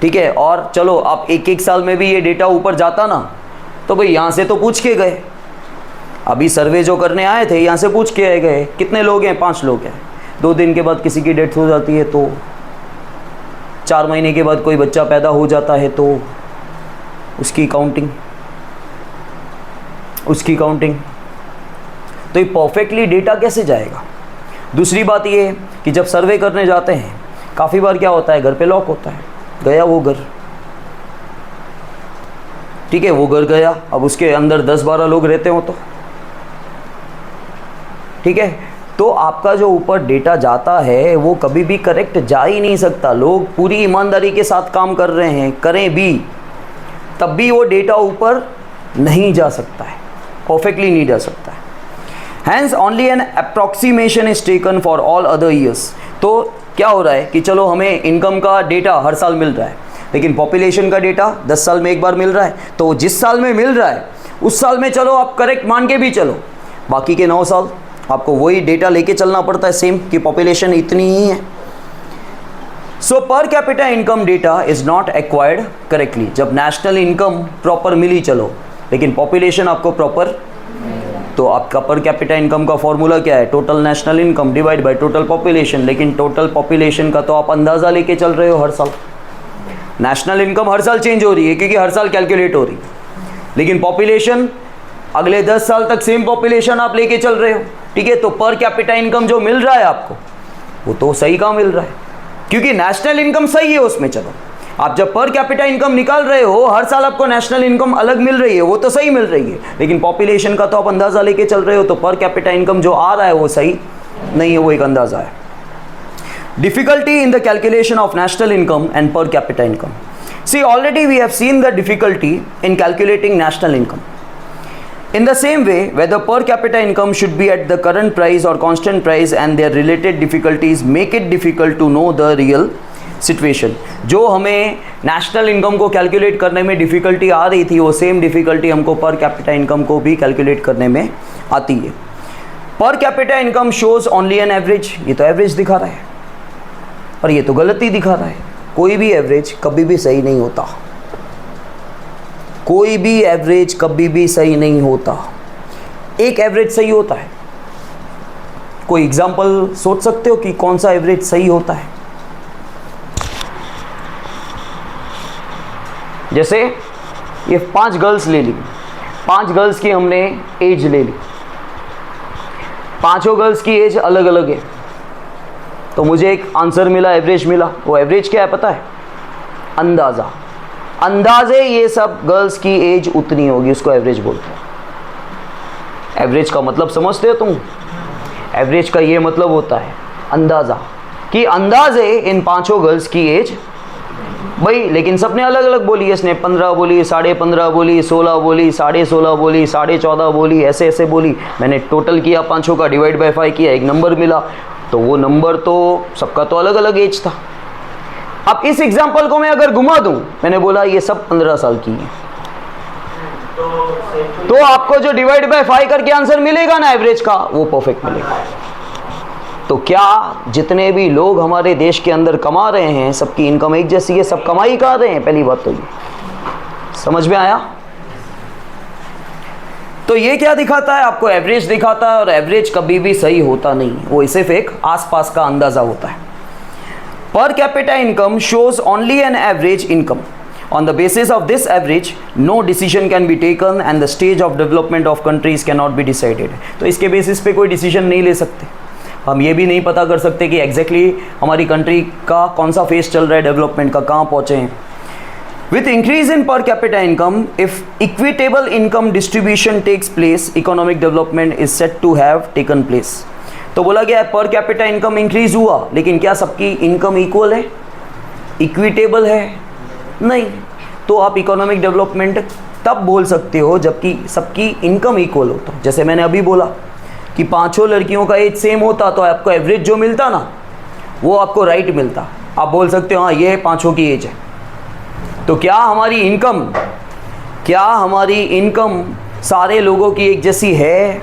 ठीक है। और चलो आप एक साल में भी ये डेटा ऊपर जाता ना, तो भाई यहाँ से तो पूछ के गए, अभी सर्वे जो करने आए थे यहाँ से पूछ के गए कितने लोग हैं, 5 लोग हैं। 2 दिन के बाद किसी की डेथ हो जाती है, तो 4 महीने के बाद कोई बच्चा पैदा हो जाता है, तो उसकी काउंटिंग, तो ये परफेक्टली डेटा कैसे जाएगा। दूसरी बात ये कि जब सर्वे करने जाते हैं काफ़ी बार क्या होता है, घर पे लॉक होता है, गया वो घर, ठीक है, वो घर गया, अब उसके अंदर 10-12 लोग रहते हो तो ठीक है। तो आपका जो ऊपर डेटा जाता है वो कभी भी करेक्ट जा ही नहीं सकता। लोग पूरी ईमानदारी के साथ काम कर रहे हैं, करें भी, तब भी वो डेटा ऊपर नहीं जा सकता है, परफेक्टली नहीं जा सकता है। Hence only an approximation is taken for all other years. तो क्या हो रहा है कि चलो हमें इनकम का डेटा हर साल मिल रहा है, लेकिन पॉपुलेशन का डेटा 10 साल में एक बार मिल रहा है। तो जिस साल में मिल रहा है उस साल में चलो आप करेक्ट मान के भी चलो, बाकी के 9 साल आपको वही डेटा लेके चलना पड़ता है सेम, कि पॉपुलेशन इतनी ही है। So per capita income data is not acquired correctly. जब नेशनल इनकम प्रॉपर मिली चलो, लेकिन पॉपुलेशन आपको प्रॉपर, तो आपका पर कैपिटा इनकम का फॉर्मूला क्या है? Total national income divide by total population. लेकिन टोटल पॉपुलेशन का तो आप अंदाज़ा लेके चल रहे हो हर साल। नेशनल इनकम हर साल चेंज हो रही है क्योंकि हर साल कैलकुलेट हो रही है, लेकिन पॉपुलेशन अगले 10 साल तक सेम पॉपुलेशन आप लेके चल रहे हो, ठीक है। तो पर कैपिटा इनकम जो मिल रहा है आपको वो तो सही का मिल रहा है, क्योंकि नेशनल इनकम सही है उसमें। चलो आप जब पर कैपिटा इनकम निकाल रहे हो, हर साल आपको नेशनल इनकम अलग मिल रही है, वो तो सही मिल रही है, लेकिन पॉपुलेशन का तो आप अंदाज़ा लेके चल रहे हो, तो पर कैपिटा इनकम जो आ रहा है वो सही नहीं है, वो एक अंदाज़ा है। Difficulty in the calculation of national income and per capita income. See already we have seen the difficulty in calculating national income. In the same way, whether per capita income should be at the current price or constant price and their related difficulties make it difficult to know the real situation. जो हमें national income को calculate करने में difficulty आ रही थी, वो same difficulty हमको पर कैपिटा इनकम को भी कैलकुलेट करने में आती है. पर capita income shows only an average. ये तो एवरेज दिखा रहा है और ये तो गलती दिखा रहा है. कोई भी एवरेज कभी भी सही नहीं होता. कोई भी एवरेज कभी भी सही नहीं होता. एक एवरेज सही होता है. कोई एग्जाम्पल सोच सकते हो कि कौन सा एवरेज सही होता है? जैसे ये 5 गर्ल्स ले ली, 5 गर्ल्स की हमने एज ले ली, पांचों गर्ल्स की एज अलग अलग है, तो मुझे एक आंसर मिला, एवरेज मिला. वो एवरेज क्या है पता है? अंदाज़ा. अंदाजे ये सब गर्ल्स की एज उतनी होगी, उसको एवरेज बोलते हैं. एवरेज का मतलब समझते हो तुम? एवरेज का ये मतलब होता है अंदाज़ा, कि अंदाजे इन पांचों गर्ल्स की एज भाई, लेकिन सबने अलग अलग बोली. इसने 15 बोली, 15.5 बोली, 16 बोली, 16.5 बोली, 14.5 बोली, ऐसे ऐसे बोली. मैंने टोटल किया पांचों का, डिवाइड बाय 5 किया, एक नंबर मिला. तो वो नंबर तो सबका तो अलग अलग एज था. अब इस एग्जाम्पल को मैं अगर घुमा दूं, मैंने बोला ये सब 15 साल की है, तो आपको जो डिवाइड बाय 5 करके आंसर मिलेगा ना एवरेज का, वो परफेक्ट मिलेगा. तो क्या जितने भी लोग हमारे देश के अंदर कमा रहे हैं, सबकी इनकम एक जैसी है, सब कमाई कर रहे हैं? पहली बात तो ये समझ में आया. तो ये क्या दिखाता है आपको? एवरेज दिखाता है, और एवरेज कभी भी सही होता नहीं, वो सिर्फ एक आसपास का अंदाजा होता है. Per capita income shows only an average income. On the basis of this average, no decision can be taken and the stage of development of countries cannot be decided. तो इसके बेसिस पे कोई डिसीजन नहीं ले सकते. हम ये भी नहीं पता कर सकते कि एग्जैक्टली हमारी कंट्री का कौन सा फेज चल रहा है डेवलपमेंट का, कहाँ पहुँचे हैं. With increase in per capita income, if equitable income distribution takes place, economic development is said to have taken place. तो बोला गया पर कैपिटा इनकम इंक्रीज हुआ, लेकिन क्या सबकी इनकम इक्वल है, इक्विटेबल है? नहीं. तो आप इकोनॉमिक डेवलपमेंट तब बोल सकते हो जबकि सबकी इनकम इक्वल हो. तो जैसे मैंने अभी बोला कि पांचों लड़कियों का एज सेम होता, तो आपको एवरेज जो मिलता ना, वो आपको राइट मिलता. आप बोल सकते हो हाँ ये पांचों की एज है. तो क्या हमारी इनकम सारे लोगों की एक जैसी है?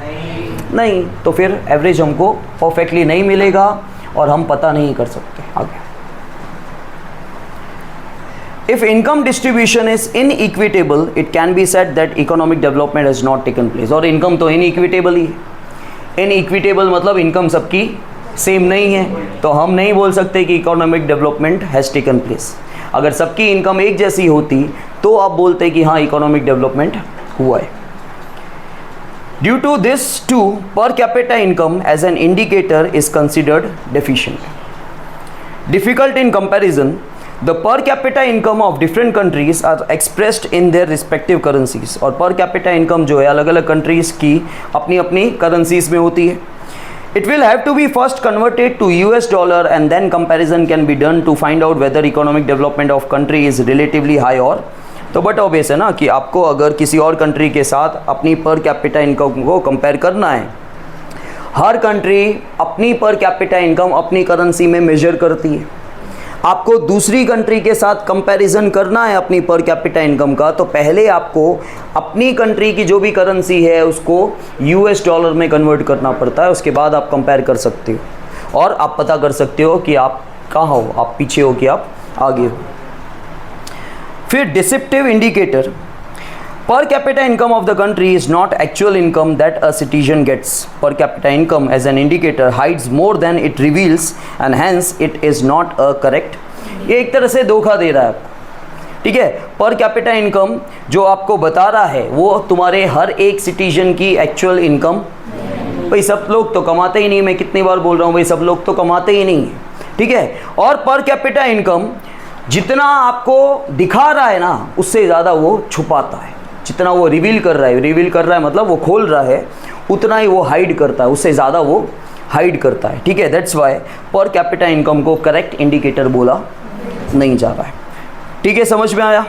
नहीं. तो फिर एवरेज हमको परफेक्टली नहीं मिलेगा और हम पता नहीं कर सकते आगे. If income distribution is inequitable, it can be said that economic development has not taken place. और इनकम तो इनइक्विटेबल ही है. इनइक्विटेबल मतलब इनकम सबकी सेम नहीं है, तो हम नहीं बोल सकते कि economic development has taken place. अगर सबकी इनकम एक जैसी होती तो आप बोलते कि हाँ इकोनॉमिक डेवलपमेंट हुआ है. Due to this too, per capita income as an indicator is considered deficient. Difficult in comparison, the per capita income of different countries are expressed in their respective currencies. और per capita income जो है अलग अलग countries की अपनी अपनी currencies में होती है। It will have to be first converted to US dollar and then comparison can be done to find out whether economic development of country is relatively high or तो बट ऑब्वियस है ना कि आपको अगर किसी और कंट्री के साथ अपनी पर कैपिटा इनकम को कंपेयर करना है, हर कंट्री अपनी पर कैपिटा इनकम अपनी करेंसी में मेजर करती है। आपको दूसरी कंट्री के साथ कंपैरिजन करना है अपनी पर कैपिटा इनकम का, तो पहले आपको अपनी कंट्री की जो भी करेंसी है उसको US डॉलर में कन्वर्ट करना पड़ता है। उसके बाद आप कंपेयर कर सकते हो और आप पता कर सकते हो कि आप कहाँ हो, आप पीछे हो कि आप आगे हो। फिर deceptive indicator, per capita income of the country is not actual income that a citizen gets. Per capita income as an indicator hides more than it reveals and hence it is not a correct. ये एक तरह से धोखा दे रहा है आपको, ठीक है। पर कैपिटा इनकम जो आपको बता रहा है वो तुम्हारे हर एक सिटीजन की एक्चुअल इनकम, भाई सब लोग तो कमाते ही नहीं, मैं कितनी बार बोल रहा हूँ भाई सब लोग तो कमाते ही नहीं, ठीक है। और पर कैपिटा इनकम जितना आपको दिखा रहा है ना उससे ज़्यादा वो छुपाता है। जितना वो रिवील कर रहा है मतलब वो खोल रहा है, उतना ही वो हाइड करता है, उससे ज़्यादा वो हाइड करता है, ठीक है। दैट्स वाई पर कैपिटा इनकम को करेक्ट इंडिकेटर बोला नहीं जा रहा है, ठीक है। समझ में आया?